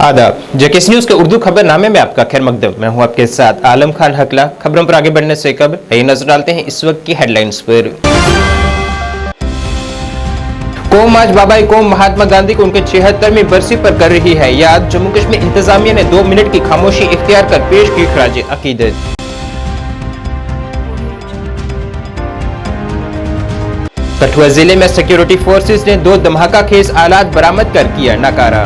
आदाब। JKS news के उर्दू खबरनामे में आपका खैर मकदम। मैं हूं आपके साथ आलम खान हकला। खबरों पर आगे बढ़ने से कबल आइए नजर डालते हैं इस वक्त की हेडलाइंस पर। कौम आज बाबा कौम महात्मा गांधी को उनके 76वीं बरसी पर कर रही है याद। जम्मू कश्मीर इंतजामिया ने 2 मिनट की खामोशी इख्तियार कर पेश की खराज अकीदत। कठुआ जिले में सिक्योरिटी फोर्सेस ने 2 धमाका खेज आलात बरामद कर किया नकारा।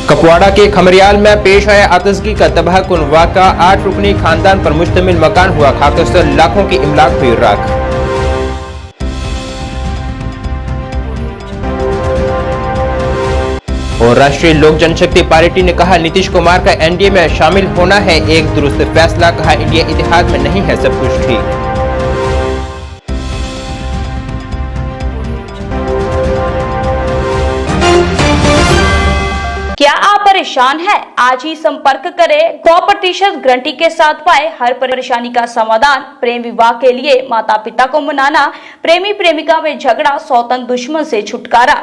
कपवाड़ा के खमरियाल में पेश आया आतशगी का तबाहकुन वाक़ा। 8 रुकनी खानदान पर मुश्तमिल मकान हुआ खाकस्तर, लाखों की इमलाक हुई राख। और राष्ट्रीय लोक जनशक्ति पार्टी ने कहा नीतीश कुमार का एनडीए में शामिल होना है एक दुरुस्त फैसला। कहा इंडिया इतिहाद में नहीं है सब कुछ ठीक। क्या आप परेशान हैं? आज ही संपर्क करें। 100% गारंटी के साथ पाए हर परेशानी का समाधान। प्रेम विवाह के लिए माता पिता को मनाना, प्रेमी प्रेमिका में झगड़ा, सौतन दुश्मन से छुटकारा,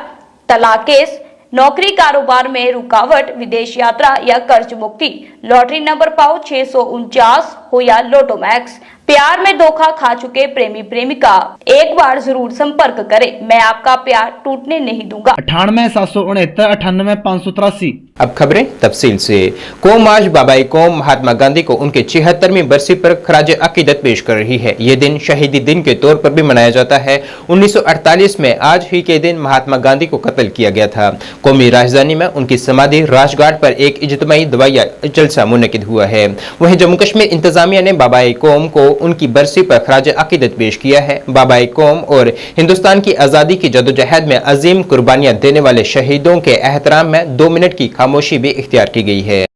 तलाक केस, नौकरी कारोबार में रुकावट, विदेश यात्रा या कर्ज मुक्ति, लॉटरी नंबर पाओ 649 हो या लोटो मैक्स, प्यार में धोखा खा चुके प्रेमी प्रेमिका, एक बार जरूर संपर्क करें। मैं आपका प्यार टूटने नहीं दूंगा। 98 769 98 583। अब खबरें तफसील से। कौम आज बाबा कौम महात्मा गांधी को उनके 76वीं बरसी पर खराज अकीदत पेश कर रही है। ये दिन शहीदी दिन के तौर पर भी मनाया जाता है। 1948 में आज ही के दिन महात्मा गांधी को कत्ल किया गया था। कौमी राजधानी में उनकी समाधि राजघाट पर एक इज्तिमाई दवाइया जलसा मुनकिद हुआ है। वहीं जम्मू कश्मीर इंतजामिया ने बाबा कौम को उनकी बरसी पर खराज अकीदत पेश किया है। बाबा कौम और हिंदुस्तान की आज़ादी की जदोजहद में अजीम कुर्बानियां देने वाले शहीदों के एहतराम में 2 मिनट की खामोशी भी इख्तियार की गई है।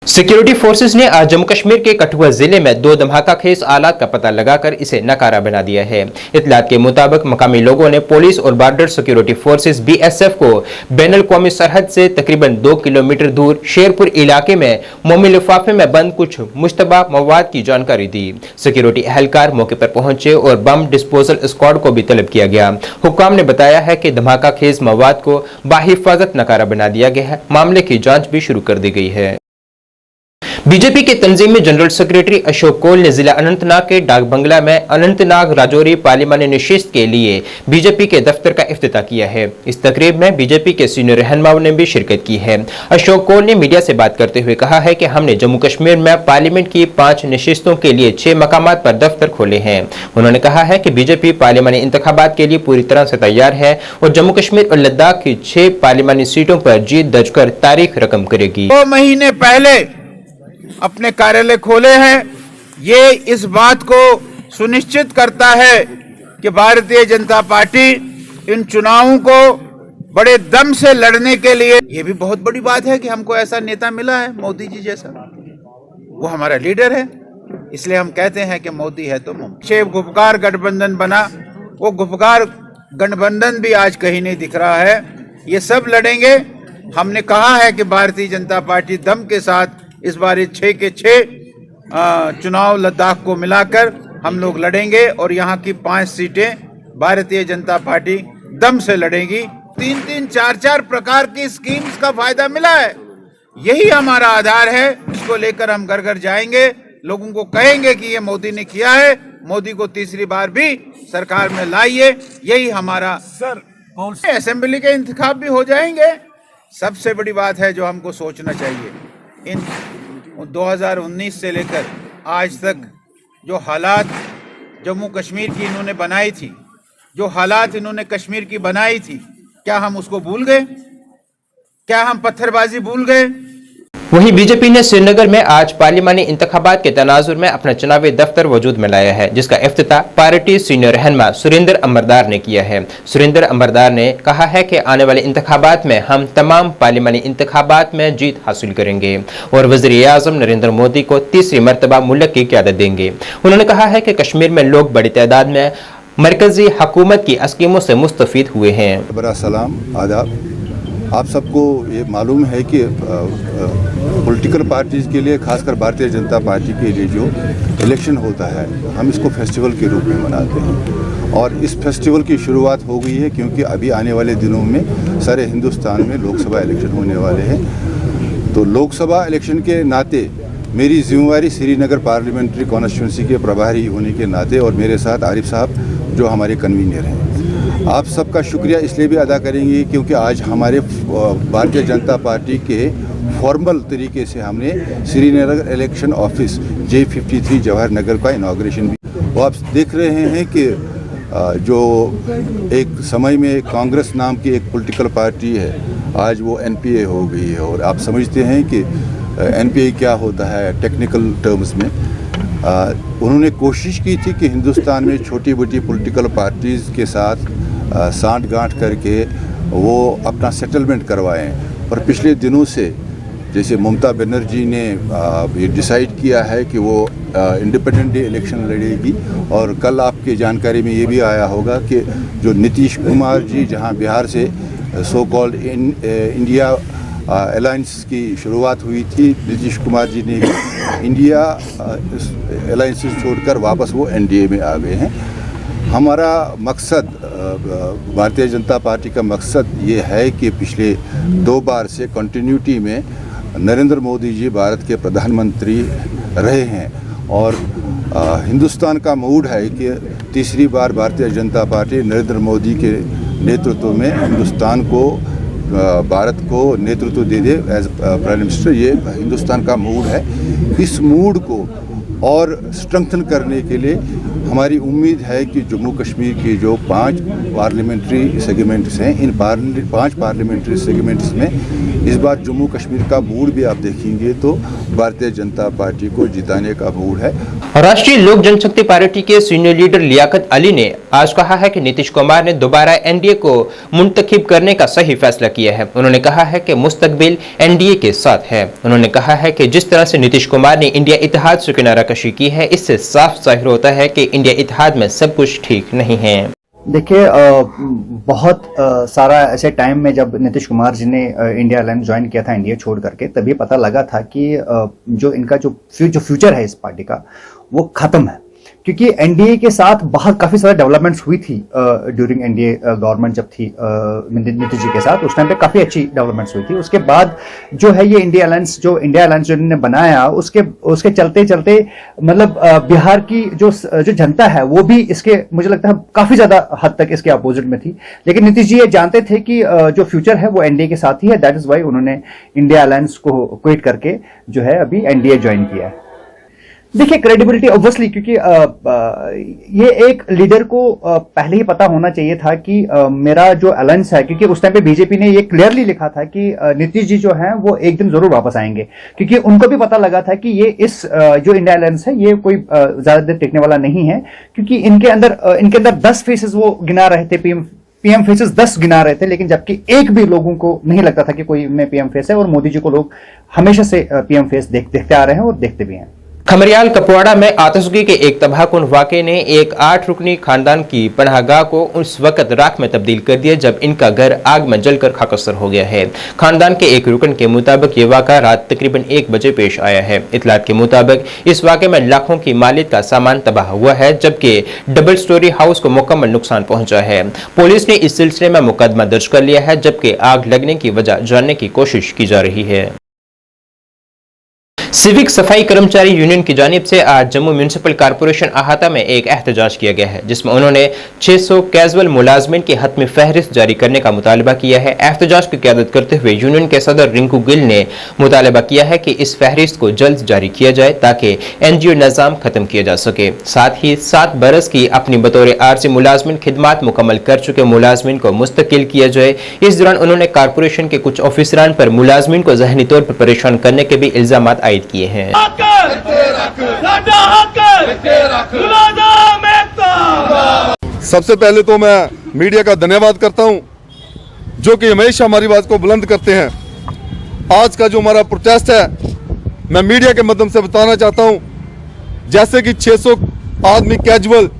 सिक्योरिटी फोर्सेस ने आज जम्मू कश्मीर के कठुआ जिले में 2 धमाका खेज आलात का पता लगाकर इसे नकारा बना दिया है। इतलात के मुताबिक मकामी लोगों ने पुलिस और बॉर्डर सिक्योरिटी फोर्सेस BSF को बैनुल कौमी सरहद से तकरीबन 2 किलोमीटर दूर शेरपुर इलाके में मोमी लिफाफे में बंद कुछ मुश्तबा मवाद की जानकारी दी। सिक्योरिटी एहलकार मौके पर पहुंचे और बम डिस्पोजल स्क्वाड को भी तलब किया गया। हुक्काम ने बताया है कि धमाका खेज मवाद को बाहिफाजत नकारा बना दिया गया है। मामले की जाँच भी शुरू कर दी गई है। बीजेपी के तंजीमी जनरल सेक्रेटरी अशोक कौल ने जिला अनंतनाग के डाक बंगला में अनंतनाग राजौरी पार्लिमानी नशिस्त के लिए बीजेपी के दफ्तर का इफ्तिताह किया है। इस तकरीब में बीजेपी के सीनियर रहनुमाओं ने भी शिरकत की है। अशोक कौल ने मीडिया से बात करते हुए कहा है कि हमने जम्मू कश्मीर में पार्लियामेंट की 5 नशिस्तों के लिए 6 मकामात पर दफ्तर खोले हैं। उन्होंने कहा है कि बीजेपी पार्लिमानी इंतखाबात के लिए पूरी तरह से तैयार है और जम्मू कश्मीर और लद्दाख की 6 पार्लिमानी सीटों पर जीत दर्ज कर तारीख रकम करेगी। 2 महीने पहले अपने कार्यालय खोले हैं। ये इस बात को सुनिश्चित करता है कि भारतीय जनता पार्टी इन चुनावों को बड़े दम से लड़ने के लिए, ये भी बहुत बड़ी बात है कि हमको ऐसा नेता मिला है, मोदी जी जैसा। वो हमारा लीडर है, इसलिए हम कहते हैं कि मोदी है तो मुमकिन। गुपकार गठबंधन बना, वो गुपकार गठबंधन भी आज कहीं नहीं दिख रहा है। ये सब लड़ेंगे। हमने कहा है कि भारतीय जनता पार्टी दम के साथ इस बार 6 के 6 चुनाव लद्दाख को मिलाकर हम लोग लड़ेंगे और यहाँ की 5 सीटें भारतीय जनता पार्टी दम से लड़ेगी। 3-3, 4-4 प्रकार की स्कीम्स का फायदा मिला है। यही हमारा आधार है। इसको लेकर हम घर घर जाएंगे, लोगों को कहेंगे कि ये मोदी ने किया है, मोदी को तीसरी बार भी सरकार में लाइए। यही हमारा असेंबली के इंतखाब भी हो जाएंगे। सबसे बड़ी बात है जो हमको सोचना चाहिए, इन 2019 से लेकर आज तक जो हालात जम्मू कश्मीर की इन्होंने बनाई थी, जो हालात इन्होंने कश्मीर की बनाई थी, क्या हम उसको भूल गए? क्या हम पत्थरबाजी भूल गए? वहीं बीजेपी ने श्रीनगर में आज पार्लिमानी इंतखाबात के तनाजुर में अपना चुनावी दफ्तर वजूद में लाया है, जिसका इफ्तिताह पार्टी सीनियर रहनुमा सुरेंद्र अंबरदार ने किया है। सुरेंद्र अंबरदार ने कहा है कि आने वाले इंतखाबात में हम तमाम पार्लिमानी इंतखाबात में जीत हासिल करेंगे और वज़ीर-ए-आज़म नरेंद्र मोदी को तीसरी मरतबा मुल्क की क़यादत देंगे। उन्होंने कहा है कि कश्मीर में लोग बड़ी तादाद में मरकजी हुकूमत की स्कीमों से मुस्तफीद हुए हैं। बड़ा सलाम, आदाब। आप सबको ये मालूम है कि पॉलिटिकल पार्टीज़ के लिए, खासकर भारतीय जनता पार्टी के लिए जो इलेक्शन होता है, हम इसको फेस्टिवल के रूप में मनाते हैं और इस फेस्टिवल की शुरुआत हो गई है क्योंकि अभी आने वाले दिनों में सारे हिंदुस्तान में लोकसभा इलेक्शन होने वाले हैं। तो लोकसभा इलेक्शन के नाते मेरी जिम्मेवारी श्रीनगर पार्लियामेंट्री कॉन्स्टिट्यूंसी के प्रभारी होने के नाते और मेरे साथ आरिफ साहब जो हमारे कन्वीनर हैं, आप सबका शुक्रिया इसलिए भी अदा करेंगे क्योंकि आज हमारे भारतीय जनता पार्टी के फॉर्मल तरीके से हमने Srinagar election office J53 Jawahar Nagar का इनाग्रेशन भी। वो आप देख रहे हैं कि जो एक समय में कांग्रेस नाम की एक पॉलिटिकल पार्टी है, आज वो NPA हो गई है और आप समझते हैं कि NPA क्या होता है टेक्निकल टर्म्स में। उन्होंने कोशिश की थी कि हिंदुस्तान में छोटी बड़ी पॉलिटिकल पार्टीज़ के साथ सांठ गांठ करके वो अपना सेटलमेंट करवाएं, पर पिछले दिनों से जैसे ममता बनर्जी ने ये डिसाइड किया है कि वो इंडिपेंडेंट डे इलेक्शन लड़ेगी और कल आपकी जानकारी में ये भी आया होगा कि जो नीतीश कुमार जी जहां बिहार से सो कॉल्ड इंडिया अलायंस की शुरुआत हुई थी, नीतीश कुमार जी ने इंडिया अलायंस छोड़कर वापस वो NDA में आ गए हैं। हमारा मकसद, भारतीय जनता पार्टी का मकसद ये है कि पिछले 2 बार से कंटिन्यूटी में नरेंद्र मोदी जी भारत के प्रधानमंत्री रहे हैं और हिंदुस्तान का मूड है कि तीसरी बार भारतीय जनता पार्टी नरेंद्र मोदी के नेतृत्व में हिंदुस्तान को, भारत को नेतृत्व दे दे एज प्राइम मिनिस्टर। ये हिंदुस्तान का मूड है। इस मूड को और स्ट्रेंथन करने के लिए हमारी उम्मीद है कि जम्मू कश्मीर के जो 5 पार्लियामेंट्री सेगमेंट्स हैं, इन 5 पार्लियामेंट्री सेगमेंट्स में इस बार जम्मू कश्मीर का मूड भी आप देखेंगे तो भारतीय जनता पार्टी को जिताने का मूड है। राष्ट्रीय लोक जनशक्ति पार्टी के सीनियर लीडर लियाकत अली ने आज कहा है कि नीतीश कुमार ने दोबारा NDA को मुंतखब करने का सही फैसला किया है। उन्होंने कहा है कि मुस्तकबिल NDA के साथ है। उन्होंने कहा है कि जिस तरह से नीतीश कुमार ने इंडिया इत्तेहाद से किनाराकशी की है, इससे साफ जाहिर होता है कि इंडिया इत्तेहाद में सब कुछ ठीक नहीं है। देखिए, बहुत सारा ऐसे टाइम में जब नीतीश कुमार जी ने इंडिया अलायंस ज्वाइन किया था NDA छोड़ करके, तभी पता लगा था कि जो इनका जो फ्यूचर है इस पार्टी का वो खत्म है, क्योंकि NDA के साथ बाहर काफी सारे डेवलपमेंट्स हुई थी ड्यूरिंग NDA गवर्नमेंट जब थी नीतीश जी के साथ, उस टाइम पे काफी अच्छी डेवलपमेंट्स हुई थी। उसके बाद जो है ये इंडिया अलायंस जो इन्होंने बनाया, उसके चलते चलते मतलब बिहार की जो जनता है वो भी इसके, मुझे लगता है काफी ज्यादा हद तक इसके अपोजिट में थी। लेकिन नीतीश जी ये जानते थे कि जो फ्यूचर है वो NDA के साथ ही है, दैट इज वाई उन्होंने इंडिया अलायंस को क्विट करके जो है अभी NDA ज्वाइन किया है। देखिए, क्रेडिबिलिटी ऑब्वियसली, क्योंकि ये एक लीडर को पहले ही पता होना चाहिए था कि मेरा जो अलायंस है, क्योंकि उस टाइम पे बीजेपी ने ये क्लियरली लिखा था कि नीतीश जी जो हैं वो एक दिन जरूर वापस आएंगे, क्योंकि उनको भी पता लगा था कि ये इस जो इंडिया अलायंस है ये कोई ज्यादा देर टिकने वाला नहीं है, क्योंकि इनके अंदर 10 फेसेस वो गिना रहे थे, पीएम फेसेस 10 गिना रहे थे, लेकिन जबकि एक भी लोगों को नहीं लगता था कि कोई में पीएम फेस है, और मोदी जी को लोग हमेशा से पीएम फेस देखते आ रहे हैं और देखते भी हैं। खमरियाल कपवाड़ा में आतिशगी के एक तबाहकुन वाक़े ने एक 8 रुकनी खानदान की पनाहगाह को उस वक्त राख में तब्दील कर दिया जब इनका घर आग में जलकर खाकसर हो गया है। खानदान के एक रुकन के मुताबिक ये वाक़ा रात तकरीबन 1 बजे पेश आया है। इतलात के मुताबिक इस वाक़े में लाखों की मालियत का सामान तबाह हुआ है, जबकि डबल स्टोरी हाउस को मुकम्मल नुकसान पहुंचा है। पुलिस ने इस सिलसिले में मुकदमा दर्ज कर लिया है, जबकि आग लगने की वजह जानने की कोशिश की जा रही है। सिविक सफाई कर्मचारी यूनियन की जानिब से आज जम्मू म्यूनिसिपल कॉर्पोरेशन अहाता में एक एहतजाज किया गया है, जिसमें उन्होंने 600 कैजुअल मुलाजमिन की हतमी फहरिस्त जारी करने का मुतालबा किया है। एहतजाज की क़यादत करते हुए यूनियन के सदर रिंकू गिल ने मुतालबा किया है कि इस फहरिस्त को जल्द जारी किया जाए ताकि NGO निज़ाम खत्म किया जा सके। साथ ही 7 बरस की अपनी बतौर आरजी मुलाजमिन खिदमात मुकम्मल कर चुके मुलाजमिन को मुस्तकिल किया जाए। इस दौरान उन्होंने कॉर्पोरेशन के कुछ ऑफिसरान पर मुलाजमिन को ज़हनी तौर पर परेशान करने के भी इल्जाम आयद किए हैं। सबसे पहले तो मैं मीडिया का धन्यवाद करता हूं जो कि हमेशा हमारी बात को बुलंद करते हैं। आज का जो हमारा प्रोटेस्ट है मैं मीडिया के माध्यम से बताना चाहता हूं, जैसे कि 600 आदमी कैजुअल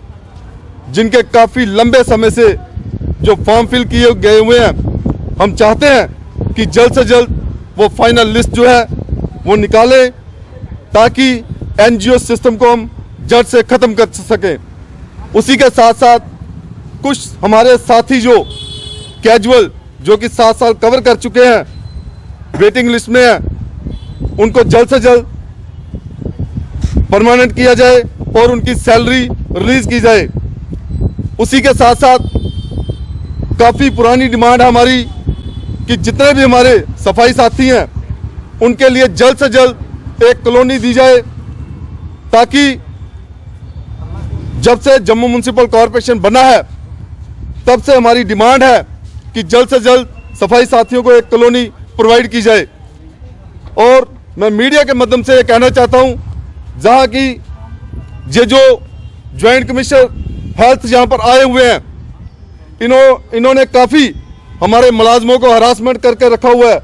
जिनके काफ़ी लंबे समय से जो फॉर्म फिल किए गए हुए हैं, हम चाहते हैं कि जल्द से जल्द वो फाइनल लिस्ट जो है वो निकालें ताकि NGO सिस्टम को हम जड़ से ख़त्म कर सकें। उसी के साथ साथ कुछ हमारे साथी जो कैजुअल जो कि 7 साल कवर कर चुके हैं, वेटिंग लिस्ट में हैं, उनको जल्द से जल्द परमानेंट किया जाए और उनकी सैलरी रिलीज की जाए। उसी के साथ साथ काफ़ी पुरानी डिमांड है हमारी कि जितने भी हमारे सफाई साथी हैं उनके लिए जल्द से जल्द एक कॉलोनी दी जाए, ताकि जब से जम्मू म्यूनिसिपल कॉरपोरेशन बना है तब से हमारी डिमांड है कि जल्द से जल्द सफाई साथियों को एक कॉलोनी प्रोवाइड की जाए। और मैं मीडिया के माध्यम से ये कहना चाहता हूं, जहां की ये जो ज्वाइंट कमिश्नर हेल्थ यहाँ पर आए हुए हैं, इन्होंने काफ़ी हमारे मुलाजमों को हरासमेंट करके रखा हुआ है।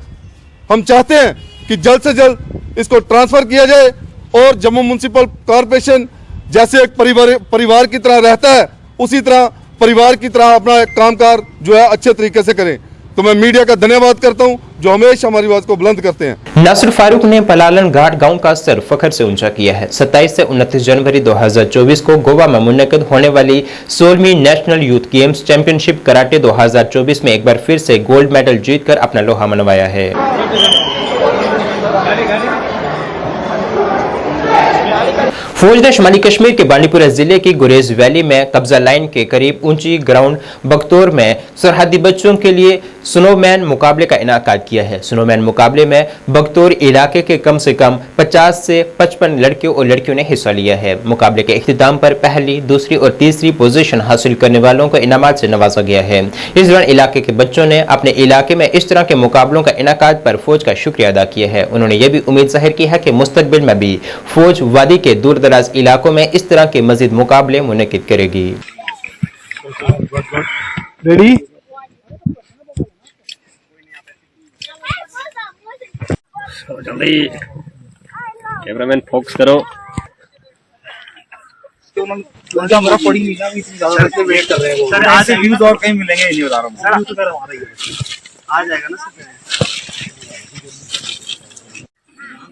हम चाहते हैं कि जल्द से जल्द इसको ट्रांसफ़र किया जाए और जम्मू म्यूनिसिपल कॉरपोरेशन जैसे एक परिवार की तरह रहता है, उसी तरह परिवार की तरह अपना कामकाज जो है अच्छे तरीके से करें। तो मैं मीडिया का धन्यवाद करता हूं जो हमेशा हमारी बात को बुलंद करते हैं। नासिर फारूक ने पलालन घाट गांव का सर फखर से ऊंचा किया है। 27 से 29 जनवरी 2024 को गोवा में मुनक्किद होने वाली 16वीं national youth games championship karate 2024 में एक बार फिर से गोल्ड मेडल जीतकर अपना लोहा मनवाया है। फौज ने शुमाली कश्मीर के बांडीपुरा जिले की गुरेज वैली में कब्जा लाइन के करीब ऊंची ग्राउंड बख्तौर में सरहदी बच्चों के लिए स्नोमैन मुकाबले का इनाकाद किया है। स्नोमैन मुकाबले में बख्तौर इलाके के कम से कम 50 से 55 लड़कियों और लड़कियों ने हिस्सा लिया है। मुकाबले के इख्तिताम पर पहली, दूसरी और तीसरी पोजीशन हासिल करने वालों को इनामात से नवाजा गया है। इस दौरान इलाके के बच्चों ने अपने इलाके में इस तरह के मुकाबलों का इनाकाद पर फौज का शुक्रिया अदा किया है। उन्होंने यह भी उम्मीद जाहिर की है कि मुस्तकबिल में भी फौज वादी के दूर दराज इलाकों में इस तरह के मजीद मुकाबले मुनक्किद करेगी। रेडी जल्दी कैमरामैन फोकस करो। हमारा पड़ी नहीं ना, इतनी ज्यादा वेट कर रहे हैं सर। आज से व्यूज और कहीं मिलेंगे नहीं बता रहा हूं सर। तो कर हमारा ही आ जाएगा ना सर।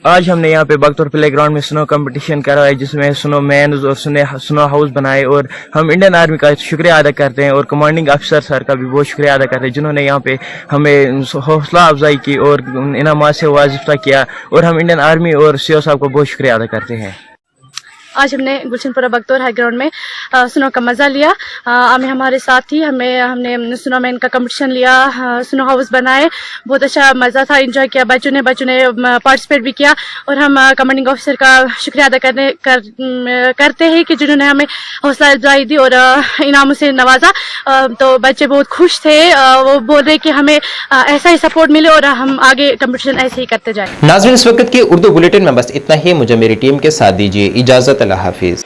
आज हमने यहाँ पे बख्तौर प्लेग्राउंड में स्नो कंपटीशन कराया, जिसमें स्नो मैन और स्नो हाउस बनाए। और हम इंडियन आर्मी का शुक्रिया अदा करते हैं और कमांडिंग अफसर सर का भी बहुत शुक्रिया अदा करते हैं, जिन्होंने यहाँ पे हमें हौसला अफजाई की और इनामात से वाजिफा किया। और हम इंडियन आर्मी और CO साहब को बहुत शुक्रिया अदा करते हैं। आज हमने गुलशनपुरा बख्तौर हाई ग्राउंड में स्नो का मज़ा लिया। हमारे साथी हमने स्नोमैन का कंपटीशन लिया, स्नो हाउस बनाए, बहुत अच्छा मज़ा था, एंजॉय किया। बच्चों ने पार्टिसिपेट भी किया। और हम कमांडिंग ऑफिसर का शुक्रिया अदा करते हैं कि जिन्होंने हमें हौसला अफजाई दी और इनामों से नवाजा। तो बच्चे बहुत खुश थे, वो बोल रहे कि हमें ऐसा ही सपोर्ट मिले और हम आगे कंपटीशन ऐसे ही करते जाए। नाज़रीन, इस वक्त के उर्दू बुलेटिन में बस इतना ही। मुझे मेरी टीम के साथ दीजिए इजाजत। अल्लाह हाफिज।